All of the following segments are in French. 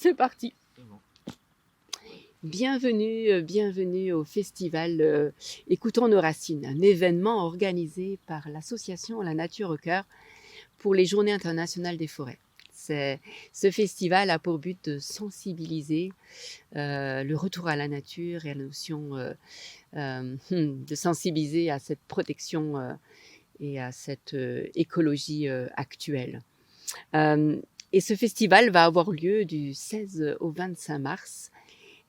c'est parti. Bienvenue au festival Écoutons nos racines, un événement organisé par l'association La Nature au Cœur pour les Journées internationales des forêts. Ce festival a pour but de sensibiliser le retour à la nature et à la notion de sensibiliser à cette protection et à cette écologie actuelle. Et ce festival va avoir lieu du 16 au 25 mars.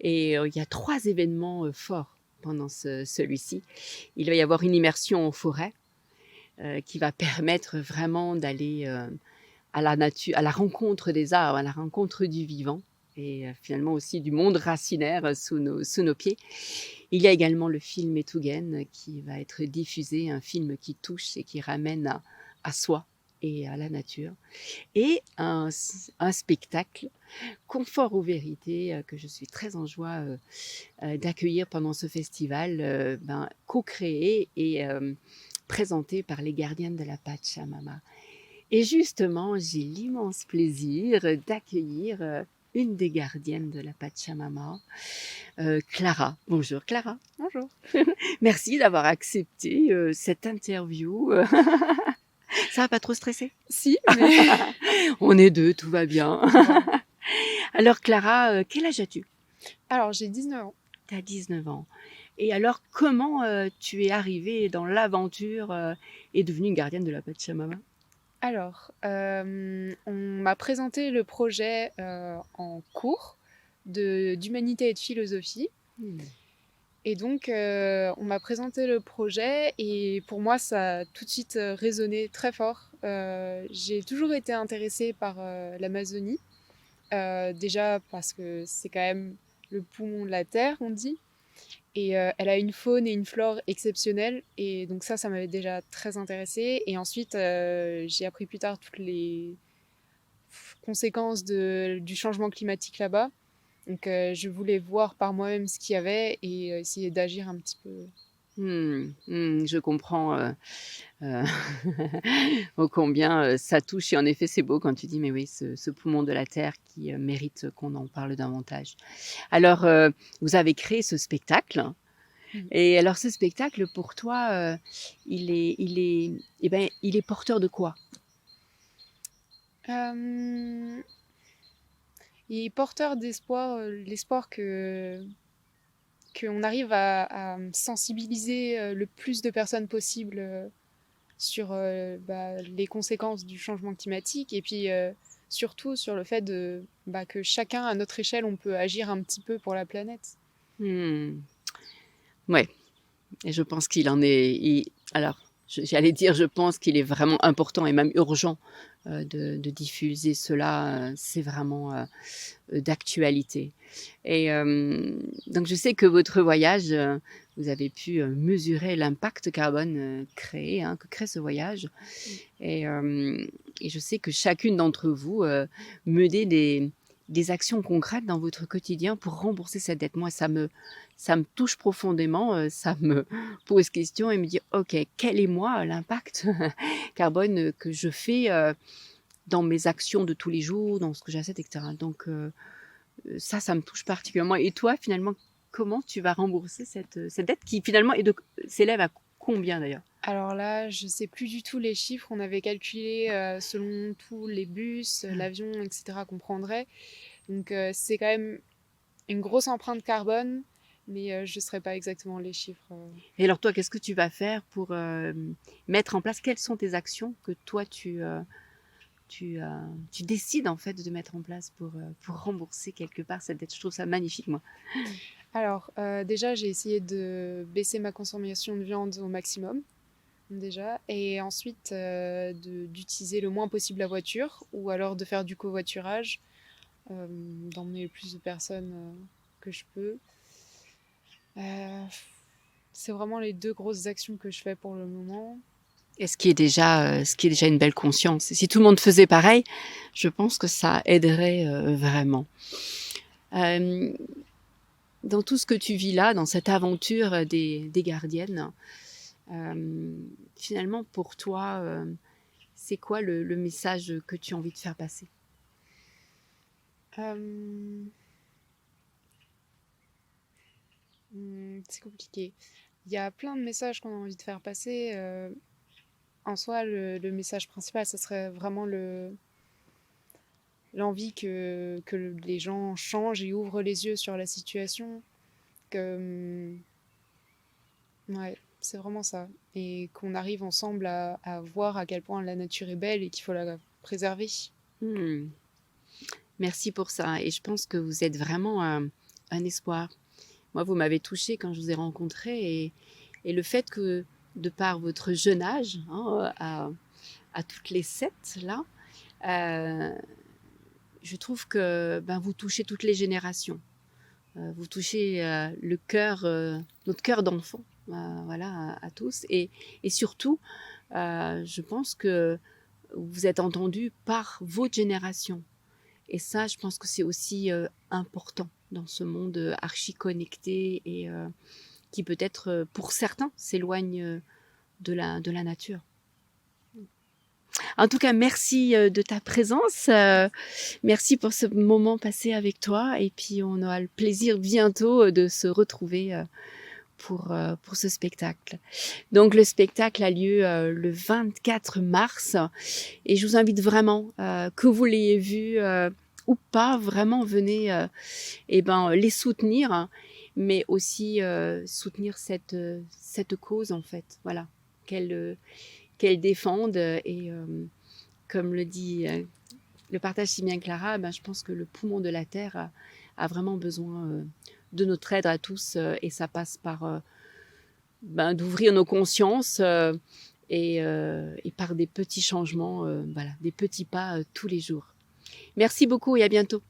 Et il y a 3 événements forts pendant celui-ci. Il va y avoir une immersion en forêt qui va permettre vraiment d'aller à la nature, à la rencontre des arbres, à la rencontre du vivant et finalement aussi du monde racinaire sous nos pieds. Il y a également le film Etugen qui va être diffusé, un film qui touche et qui ramène à soi et à la nature. Et un spectacle, Confort ou vérité, que je suis très en joie d'accueillir pendant ce festival, co-créé et présenté par les gardiennes de la Pachamama. Et justement, j'ai l'immense plaisir d'accueillir une des gardiennes de la Pachamama, Clara. Bonjour Clara. Bonjour. Merci d'avoir accepté cette interview. Ça va pas trop stresser? Si, mais... On est deux, tout va bien. Ouais. Alors Clara, quel âge as-tu? Alors, j'ai 19 ans. Tu as 19 ans. Et alors, comment tu es arrivée dans l'aventure et devenue une gardienne de la Pachamama? Alors, on m'a présenté le projet en cours d'humanité et de philosophie. Et donc, on m'a présenté le projet et pour moi, ça a tout de suite résonné très fort. J'ai toujours été intéressée par l'Amazonie. Déjà parce que c'est quand même le poumon de la Terre, on dit. Et elle a une faune et une flore exceptionnelles. Et donc ça m'avait déjà très intéressée. Et ensuite, j'ai appris plus tard toutes les conséquences du changement climatique là-bas. Donc je voulais voir par moi-même ce qu'il y avait et essayer d'agir un petit peu. Je comprends ô combien ça touche. Et en effet, c'est beau quand tu dis, mais oui, ce poumon de la Terre qui mérite qu'on en parle davantage. Alors, vous avez créé ce spectacle. Et alors, ce spectacle, pour toi, il est porteur de quoi? Il est porteur d'espoir, l'espoir qu'on arrive à sensibiliser le plus de personnes possible sur les conséquences du changement climatique et puis surtout sur le fait que chacun, à notre échelle, on peut agir un petit peu pour la planète. Ouais. Et je pense qu'il en est. Alors, j'allais dire, je pense qu'il est vraiment important et même urgent de diffuser cela. C'est vraiment d'actualité. Et donc, je sais que votre voyage, vous avez pu mesurer l'impact carbone que crée ce voyage. Et je sais que chacune d'entre vous menait des actions concrètes dans votre quotidien pour rembourser cette dette. Moi, ça me touche profondément, ça me pose question et me dit: «OK, quel est moi l'impact carbone que je fais dans mes actions de tous les jours, dans ce que j'achète et cetera?» Donc ça me touche particulièrement. Et toi, finalement, comment tu vas rembourser cette dette qui finalement s'élève à combien d'ailleurs? Alors là, je sais plus du tout les chiffres. On avait calculé selon tous les bus, l'avion, etc. qu'on prendrait. Donc c'est quand même une grosse empreinte carbone, mais je ne saurais pas exactement les chiffres. Et alors toi, qu'est-ce que tu vas faire pour mettre en place? Quelles sont tes actions que toi tu décides en fait de mettre en place pour rembourser quelque part cette dette? Je trouve ça magnifique, moi. Alors déjà, j'ai essayé de baisser ma consommation de viande au maximum. Déjà, et ensuite d'utiliser le moins possible la voiture ou alors de faire du covoiturage, d'emmener le plus de personnes que je peux. C'est vraiment les 2 grosses actions que je fais pour le moment. Et ce qui est déjà une belle conscience. Et si tout le monde faisait pareil, je pense que ça aiderait vraiment. Dans tout ce que tu vis là, dans cette aventure des gardiennes, finalement pour toi, c'est quoi le message que tu as envie de faire passer? Euh, c'est compliqué. Il y a plein de messages qu'on a envie de faire passer. En soi, le message principal, ça serait vraiment l'envie que les gens changent et ouvrent les yeux sur la situation. Que, ouais, c'est vraiment ça. Et qu'on arrive ensemble à voir à quel point la nature est belle et qu'il faut la préserver. Hmm. Merci pour ça. Et je pense que vous êtes vraiment un espoir. Moi, vous m'avez touchée quand je vous ai rencontré. Et le fait que, de par votre jeune âge, hein, à toutes les 7, là, je trouve que vous touchez toutes les générations. Vous touchez le cœur, notre cœur d'enfant, voilà, à tous. Et surtout, je pense que vous êtes entendus par votre génération. Et ça, je pense que c'est aussi important dans ce monde archi connecté et qui peut-être, pour certains, s'éloigne de la nature. En tout cas, merci de ta présence. Merci pour ce moment passé avec toi. Et puis, on aura le plaisir bientôt de se retrouver pour ce spectacle. Donc, le spectacle a lieu le 24 mars. Et je vous invite vraiment, que vous l'ayez vu ou pas, vraiment venez les soutenir, hein, mais aussi soutenir cette cause, en fait. Voilà, qu'elle défende. Et comme le dit, le partage si bien Clara, je pense que le poumon de la Terre a vraiment besoin de notre aide à tous. Et ça passe par d'ouvrir nos consciences et par des petits changements, voilà, des petits pas tous les jours. Merci beaucoup et à bientôt.